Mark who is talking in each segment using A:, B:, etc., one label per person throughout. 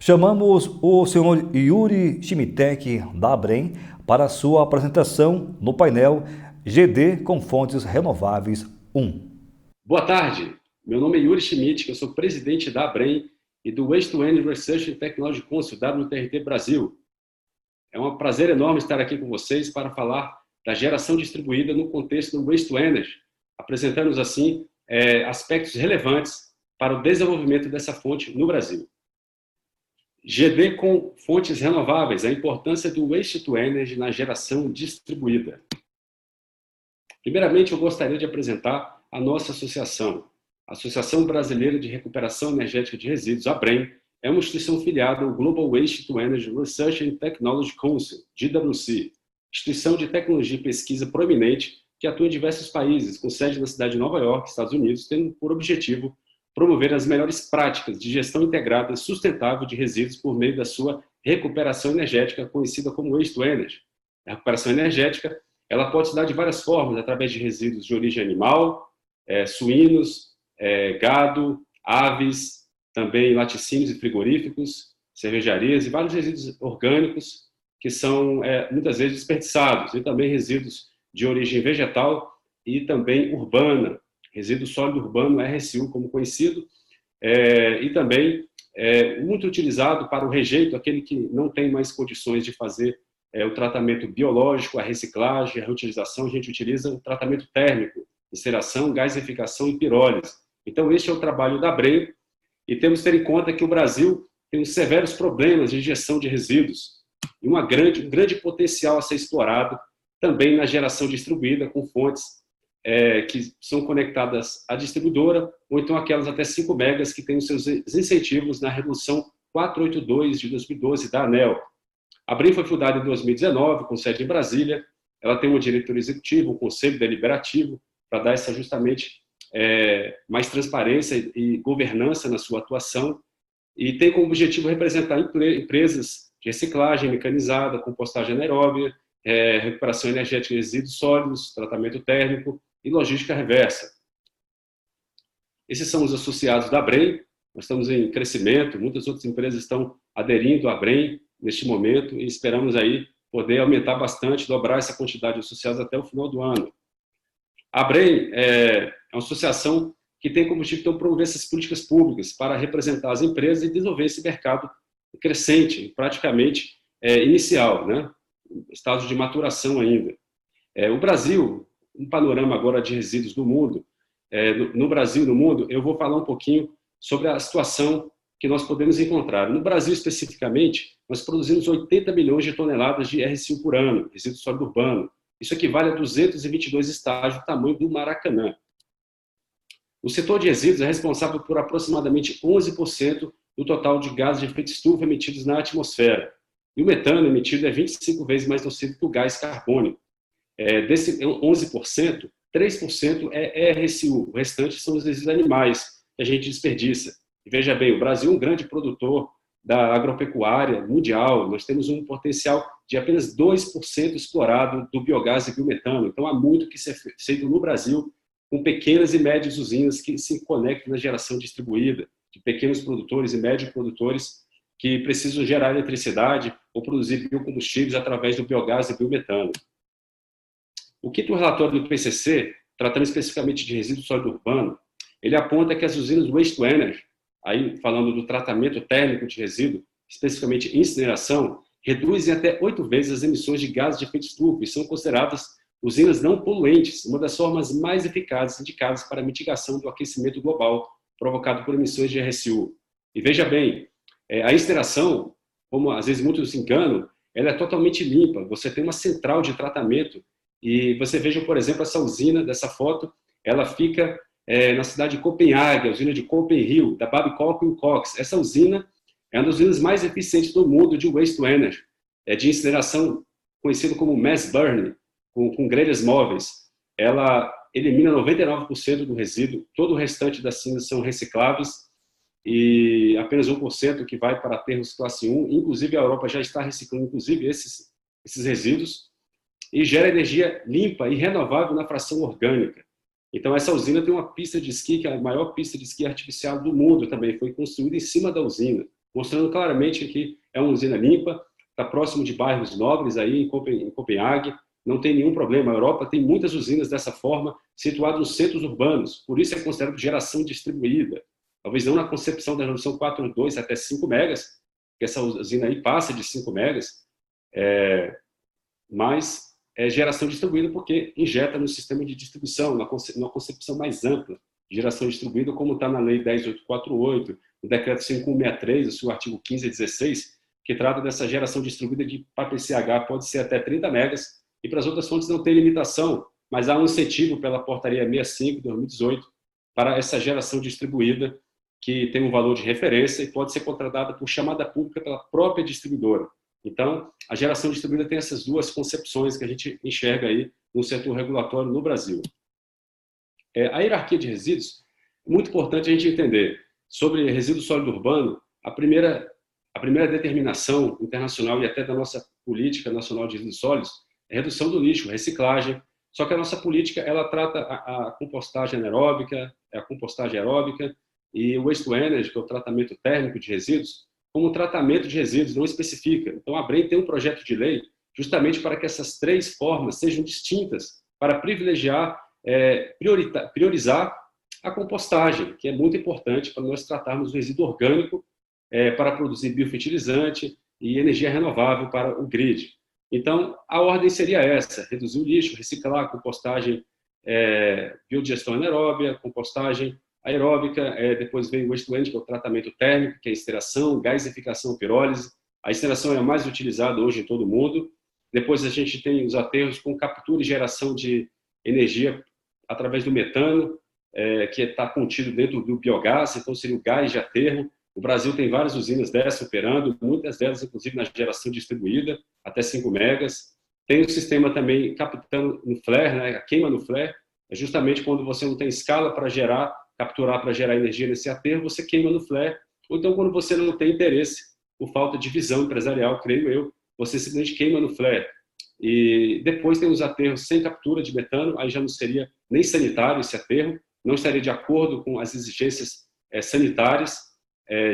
A: Chamamos o senhor Yuri Schmitek, da Abrem, para sua apresentação no painel GD com Fontes Renováveis 1.
B: Boa tarde, meu nome é Yuri Schmidt, eu sou presidente da Abrem e do Waste to Energy Research and Technology Council, WTRT Brasil. É um prazer enorme estar aqui com vocês para falar da geração distribuída no contexto do Waste to Energy, apresentando assim aspectos relevantes para o desenvolvimento dessa fonte no Brasil. GD com fontes renováveis, a importância do Waste to Energy na geração distribuída. Primeiramente, eu gostaria de apresentar a nossa associação. A Associação Brasileira de Recuperação Energética de Resíduos, ABREM, é uma instituição filiada ao Global Waste to Energy Research and Technology Council, GWC, instituição de tecnologia e pesquisa proeminente que atua em diversos países, com sede na cidade de Nova York, Estados Unidos, tendo por objetivo promover as melhores práticas de gestão integrada e sustentável de resíduos por meio da sua recuperação energética, conhecida como Waste to Energy. A recuperação energética ela pode se dar de várias formas, através de resíduos de origem animal, suínos, gado, aves, também laticínios e frigoríficos, cervejarias e vários resíduos orgânicos que são muitas vezes desperdiçados, e também resíduos de origem vegetal e também urbana, resíduo sólido urbano, RSU, como conhecido, e também muito utilizado para o rejeito, aquele que não tem mais condições de fazer o tratamento biológico, a reciclagem, a reutilização, a gente utiliza o tratamento térmico, incineração, gasificação e pirólise. Então, este é o trabalho da Abrem, e temos que ter em conta que o Brasil tem uns severos problemas de gestão de resíduos e um grande potencial a ser explorado também na geração distribuída com fontes que são conectadas à distribuidora, ou então aquelas até 5 megas que têm os seus incentivos na Resolução 482 de 2012 da ANEEL. A Abrem foi fundada em 2019, com sede em Brasília. Ela tem uma diretoria executiva, um conselho deliberativo, para dar essa justamente mais transparência e governança na sua atuação, e tem como objetivo representar empresas de reciclagem mecanizada, compostagem anaeróbia, recuperação energética de resíduos sólidos, tratamento térmico e logística reversa. Esses são os associados da Abrem. Nós estamos em crescimento, muitas outras empresas estão aderindo à Abrem neste momento e esperamos aí poder aumentar bastante, dobrar essa quantidade de associados até o final do ano. A Abrem é uma associação que tem como objetivo então, promover essas políticas públicas para representar as empresas e desenvolver esse mercado crescente, praticamente inicial, né? Estágio de maturação ainda. O Brasil, um panorama agora de resíduos do mundo, no Brasil e no mundo, eu vou falar um pouquinho sobre a situação que nós podemos encontrar. No Brasil, especificamente, nós produzimos 80 milhões de toneladas de RSU por ano, resíduo sólido urbano. Isso equivale a 222 estágios do tamanho do Maracanã. O setor de resíduos é responsável por aproximadamente 11% do total de gases de efeito estufa emitidos na atmosfera. E o metano emitido é 25 vezes mais nocivo que o gás carbônico. Desse 11%, 3% é RSU, o restante são os resíduos animais que a gente desperdiça. E veja bem, o Brasil é um grande produtor da agropecuária mundial, nós temos um potencial de apenas 2% explorado do biogás e biometano, então há muito que ser feito no Brasil com pequenas e médias usinas que se conectam na geração distribuída, de pequenos produtores e médios produtores que precisam gerar eletricidade ou produzir biocombustíveis através do biogás e biometano. O quinto relatório do IPCC, tratando especificamente de resíduo sólido urbano, ele aponta que as usinas Waste to Energy, aí falando do tratamento térmico de resíduo, especificamente incineração, reduzem até 8 vezes as emissões de gases de efeito estufa e são consideradas usinas não poluentes, uma das formas mais eficazes indicadas para a mitigação do aquecimento global provocado por emissões de RSU. E veja bem, a incineração, como às vezes muitos se enganam, ela é totalmente limpa. Você tem uma central de tratamento e você veja, por exemplo, essa usina dessa foto, ela fica na cidade de Copenhague, a usina de Copenhague, da Babcock & Cox. Essa usina é uma das usinas mais eficientes do mundo de Waste to Energy, de incineração conhecido como mass burning, com grelhas móveis. Ela elimina 99% do resíduo, todo o restante das cinzas são recicláveis e apenas 1% que vai para aterros classe 1. Inclusive, a Europa já está reciclando inclusive esses resíduos e gera energia limpa e renovável na fração orgânica. Então, essa usina tem uma pista de esqui, que é a maior pista de esqui artificial do mundo também, foi construída em cima da usina. mostrando claramente que é uma usina limpa, está próximo de bairros nobres aí em Copenhague, não tem nenhum problema. A Europa tem muitas usinas dessa forma, situadas nos centros urbanos, por isso é considerado geração distribuída. Talvez não na concepção da resolução 4.2 até 5 megas, que essa usina aí passa de 5 megas, mas é geração distribuída porque injeta no sistema de distribuição, numa concepção mais ampla de geração distribuída, como está na Lei 10.848, no Decreto 5163, o seu artigo 15 e 16, que trata dessa geração distribuída que para PCH pode ser até 30 megas, e para as outras fontes não tem limitação, mas há um incentivo pela Portaria 65 de 2018 para essa geração distribuída, que tem um valor de referência e pode ser contratada por chamada pública pela própria distribuidora. Então, a geração distribuída tem essas duas concepções que a gente enxerga aí no setor regulatório no Brasil. A hierarquia de resíduos, é muito importante a gente entender. Sobre resíduo sólido urbano, a primeira determinação internacional e até da nossa política nacional de resíduos sólidos é redução do lixo, reciclagem. Só que a nossa política, ela trata a compostagem anaeróbica, a compostagem aeróbica e o waste to energy, que é o tratamento térmico de resíduos, como tratamento de resíduos, não especifica. Então, a ABREM tem um projeto de lei justamente para que essas três formas sejam distintas, para privilegiar, priorizar a compostagem, que é muito importante para nós tratarmos o resíduo orgânico para produzir biofertilizante e energia renovável para o grid. Então, a ordem seria essa: reduzir o lixo, reciclar, compostagem, biodigestão anaeróbia, compostagem aeróbica, depois vem o waste to energy, que é o tratamento térmico, que é a incineração, gasificação, pirólise. A incineração é a mais utilizada hoje em todo o mundo. Depois a gente tem os aterros com captura e geração de energia através do metano, que está contido dentro do biogás, então seria o gás de aterro. O Brasil tem várias usinas dessas operando, muitas delas inclusive na geração distribuída, até 5 megas. Tem o sistema também captando no flare, né, a queima no flare, é justamente quando você não tem escala para capturar para gerar energia nesse aterro, você queima no flare. Ou então quando você não tem interesse, por falta de visão empresarial, creio eu, você simplesmente queima no flare. E depois tem os aterros sem captura de metano, aí já não seria nem sanitário esse aterro, não estaria de acordo com as exigências sanitárias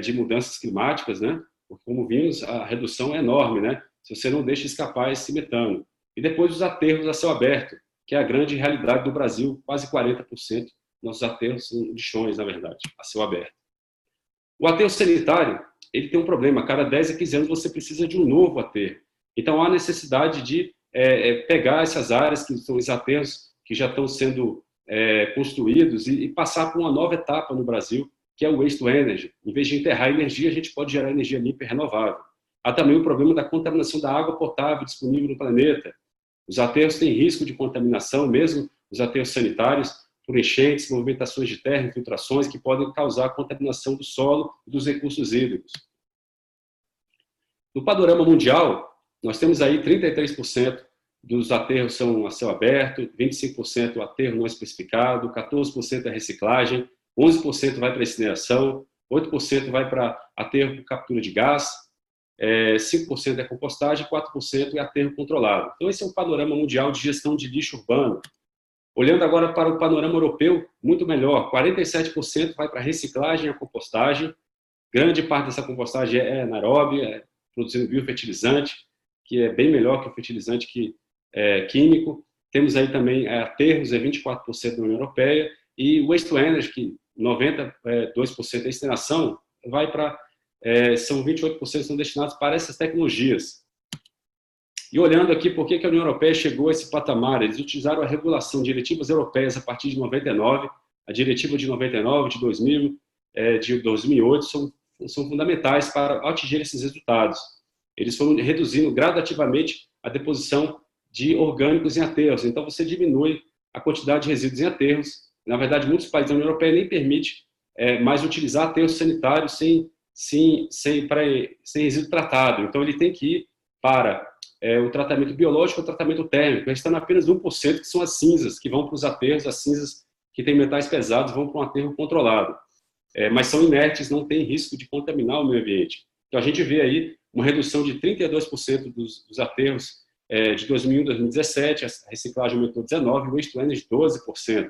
B: de mudanças climáticas, né? Porque, como vimos, a redução é enorme, né? Se você não deixa escapar esse metano. E depois os aterros a céu aberto, que é a grande realidade do Brasil, quase 40% dos nossos aterros são lixões, na verdade, a céu aberto. O aterro sanitário, ele tem um problema: a cada 10 a 15 anos você precisa de um novo aterro. Então, há necessidade de pegar essas áreas, que são os aterros que já estão sendo construídos, e passar por uma nova etapa no Brasil, que é o waste to energy. Em vez de enterrar energia, a gente pode gerar energia limpa e renovável. Há também o problema da contaminação da água potável disponível no planeta. Os aterros têm risco de contaminação, mesmo os aterros sanitários, por enchentes, movimentações de terra, infiltrações, que podem causar contaminação do solo e dos recursos hídricos. No panorama mundial, nós temos aí 33% dos aterros são a céu aberto, 25% aterro não especificado, 14% é reciclagem, 11% vai para incineração, 8% vai para aterro por captura de gás, 5% é compostagem, 4% é aterro controlado. Então, esse é o panorama mundial de gestão de lixo urbano. Olhando agora para o panorama europeu, muito melhor: 47% vai para reciclagem e a compostagem. Grande parte dessa compostagem é anaeróbia, produzindo biofertilizante, que é bem melhor que o fertilizante químico. Temos aí também aterros, 24% na União Europeia, e o waste to energy, que 92% é incineração, vai para são 28% são destinados para essas tecnologias. E olhando aqui por que a União Europeia chegou a esse patamar, eles utilizaram a regulação, diretivas europeias a partir de 99, a diretiva de 99, de 2000, de 2008, são fundamentais para atingir esses resultados. Eles foram reduzindo gradativamente a deposição de orgânicos em aterros. Então, você diminui a quantidade de resíduos em aterros. Na verdade, muitos países da União Europeia nem permitem mais utilizar aterros sanitários sem resíduo tratado. Então, ele tem que ir para o tratamento biológico ou o tratamento térmico, restando apenas 1%, que são as cinzas, que vão para os aterros, as cinzas que têm metais pesados vão para um aterro controlado. Mas são inertes, não tem risco de contaminar o meio ambiente. Então, a gente vê aí uma redução de 32% dos aterros de 2001 a 2017, a reciclagem aumentou 19%, o waste to energy 12%.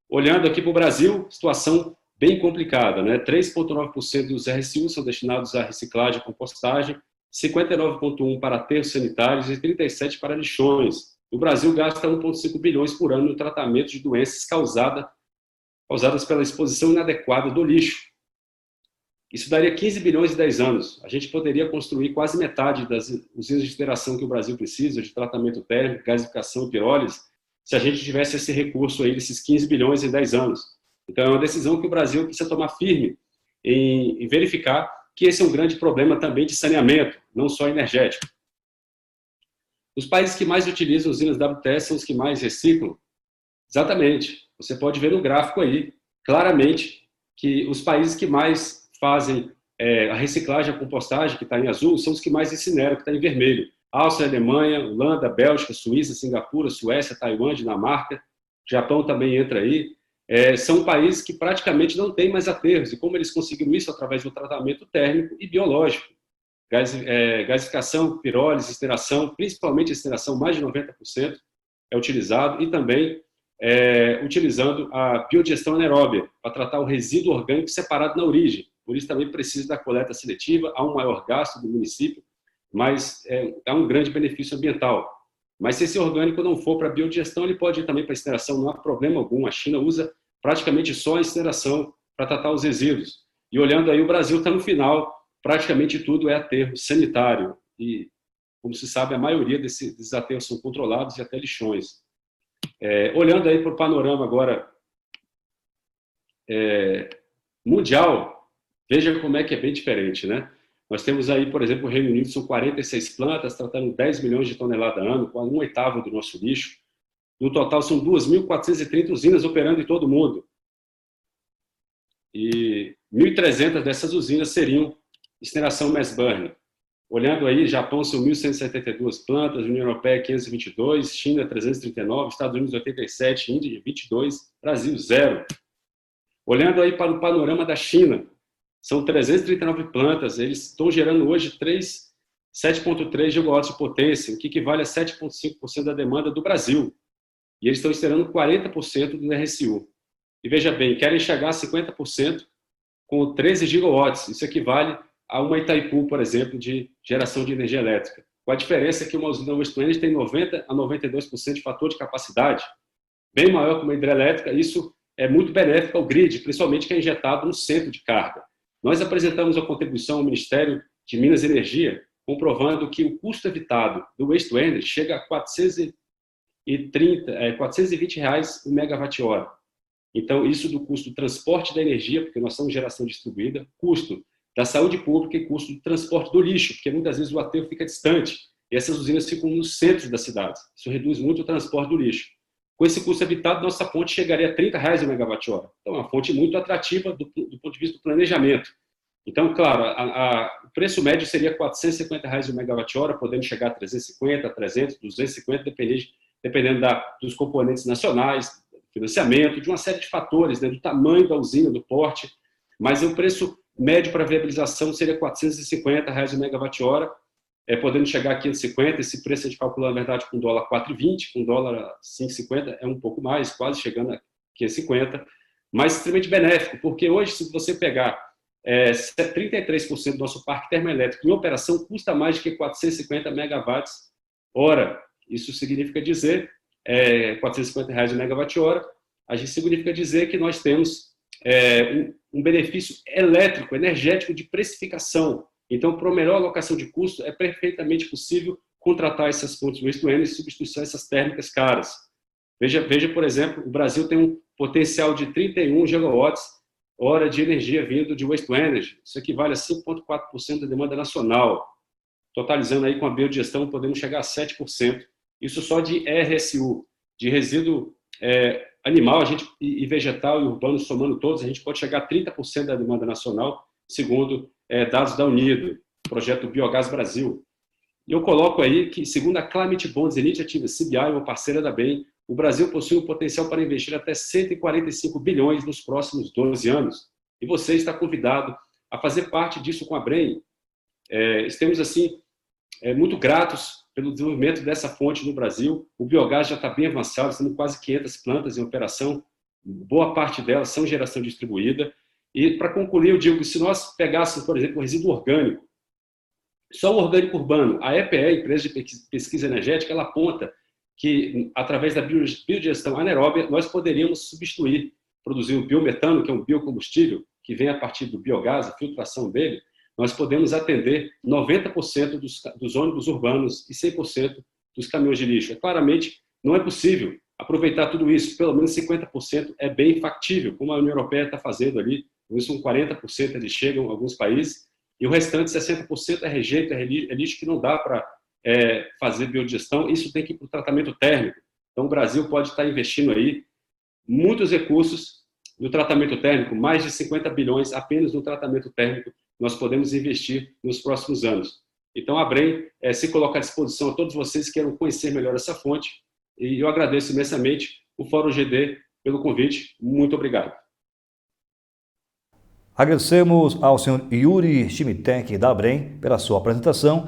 B: Olhando aqui para o Brasil, situação bem complicada, né? 3,9% dos RSU são destinados à reciclagem e compostagem, 59,1% para aterros sanitários e 37% para lixões. O Brasil gasta 1,5 bilhões por ano no tratamento de doenças causadas pela exposição inadequada do lixo. Isso daria 15 bilhões em 10 anos. A gente poderia construir quase metade das usinas de mineração que o Brasil precisa, de tratamento térmico, gasificação e pirólise, se a gente tivesse esse recurso aí, desses 15 bilhões em 10 anos. Então, é uma decisão que o Brasil precisa tomar firme em verificar que esse é um grande problema também de saneamento, não só energético. Os países que mais utilizam usinas WTS são os que mais reciclam? Exatamente. Você pode ver no gráfico aí, claramente, que os países que mais fazem a reciclagem, a compostagem, que está em azul, são os que mais incineram, que está em vermelho. Áustria, Alemanha, Holanda, Bélgica, Suíça, Singapura, Suécia, Taiwan, Dinamarca, Japão também entra aí. São países que praticamente não têm mais aterros. E como eles conseguiram isso? Através do tratamento térmico e biológico. Gasificação, pirólise, incineração, principalmente a incineração, mais de 90% é utilizado, e também utilizando a biodigestão anaeróbia, para tratar o resíduo orgânico separado na origem. Por isso também precisa da coleta seletiva, há um maior gasto do município, mas há um grande benefício ambiental. Mas se esse orgânico não for para a biodigestão, ele pode ir também para a incineração, não há problema algum. A China usa praticamente só a incineração para tratar os resíduos. E olhando aí, o Brasil está no final, praticamente tudo é aterro sanitário. E, como se sabe, a maioria desses aterros são controlados e até lixões. Olhando aí para o panorama agora mundial, veja como é que é bem diferente, né? Nós temos aí, por exemplo, o Reino Unido, são 46 plantas, tratando 10 milhões de toneladas ano, quase 1/8 do nosso lixo. No total, são 2.430 usinas operando em todo o mundo. E 1.300 dessas usinas seriam incineração mass burn. Olhando aí, Japão são 1.172 plantas, União Europeia 522, China 339, Estados Unidos 87, Índia 22, Brasil 0. Olhando aí para o panorama da China, são 339 plantas, eles estão gerando hoje 7,3 gigawatts de potência, o que equivale a 7,5% da demanda do Brasil. E eles estão incinerando 40% do RSU. E veja bem, querem chegar a 50% com 13 gigawatts. Isso equivale a uma Itaipu, por exemplo, de geração de energia elétrica. Com a diferença que uma usina Waste to Energy tem 90% a 92% de fator de capacidade, bem maior que uma hidrelétrica. Isso é muito benéfico ao grid, principalmente que é injetado no centro de carga. Nós apresentamos a contribuição ao Ministério de Minas e Energia, comprovando que o custo evitado do Waste to Energy chega a R$ 420 o megawatt-hora. Então, isso do custo do transporte da energia, porque nós somos geração distribuída, custo da saúde pública e custo do transporte do lixo, porque muitas vezes o aterro fica distante e essas usinas ficam nos centros das cidades. Isso reduz muito o transporte do lixo. Com esse custo evitado, nossa fonte chegaria a R$ 30 o megawatt-hora. Então, é uma fonte muito atrativa do ponto de vista do planejamento. Então, claro, o preço médio seria R$ 450 o megawatt-hora, podendo chegar a 350, 300, 250, dependendo dos componentes nacionais, financiamento, de uma série de fatores, né, do tamanho da usina, do porte. Mas o preço médio para viabilização seria R$ 450 o megawatt-hora, podendo chegar a 550. Esse preço a gente calcula, na verdade, com dólar 4,20, com dólar 5,50 é um pouco mais, quase chegando a 550, mas extremamente benéfico, porque hoje, se você pegar 33% do nosso parque termoelétrico em operação, custa mais do que 450 megawatts-hora. Isso significa dizer, R$ 450 o megawatt-hora, significa dizer que nós temos um benefício elétrico, energético de precificação. Então, para a melhor alocação de custo, é perfeitamente possível contratar essas fontes waste to energy e substituir essas térmicas caras. Veja, por exemplo, o Brasil tem um potencial de 31 gigawatts-hora de energia vindo de waste to energy. Isso equivale a 5,4% da demanda nacional. Totalizando aí com a biodigestão, podemos chegar a 7%. Isso só de RSU, de resíduo animal e vegetal e urbano, somando todos, a gente pode chegar a 30% da demanda nacional, segundo dados da Unido, projeto Biogás Brasil. E eu coloco aí que, segundo a Climate Bonds Initiative, CBI, uma parceira da BEM, o Brasil possui um potencial para investir até 145 bilhões nos próximos 12 anos. E você está convidado a fazer parte disso com a BREM. Estamos, assim, muito gratos pelo desenvolvimento dessa fonte no Brasil. O biogás já está bem avançado, temos quase 500 plantas em operação, boa parte delas são geração distribuída. E, para concluir, eu digo que se nós pegássemos, por exemplo, o resíduo orgânico, só o orgânico urbano, a EPE, a Empresa de Pesquisa Energética, ela aponta que, através da biodigestão anaeróbia, nós poderíamos substituir, produzir o biometano, que é um biocombustível, que vem a partir do biogás, a filtração dele, nós podemos atender 90% dos ônibus urbanos e 100% dos caminhões de lixo. Claramente, não é possível aproveitar tudo isso, pelo menos 50% é bem factível, como a União Europeia está fazendo ali, isso com 40% eles chegam em alguns países, e o restante 60% é rejeito, é lixo que não dá para fazer biodigestão, isso tem que ir para o tratamento térmico. Então o Brasil pode estar investindo aí muitos recursos no tratamento térmico, mais de 50 bilhões apenas no tratamento térmico nós podemos investir nos próximos anos. Então a Brem se coloca à disposição a todos vocês que queiram conhecer melhor essa fonte, e eu agradeço imensamente o Fórum GD pelo convite. Muito obrigado.
A: Agradecemos ao senhor Yuri Schmittek da Brem pela sua apresentação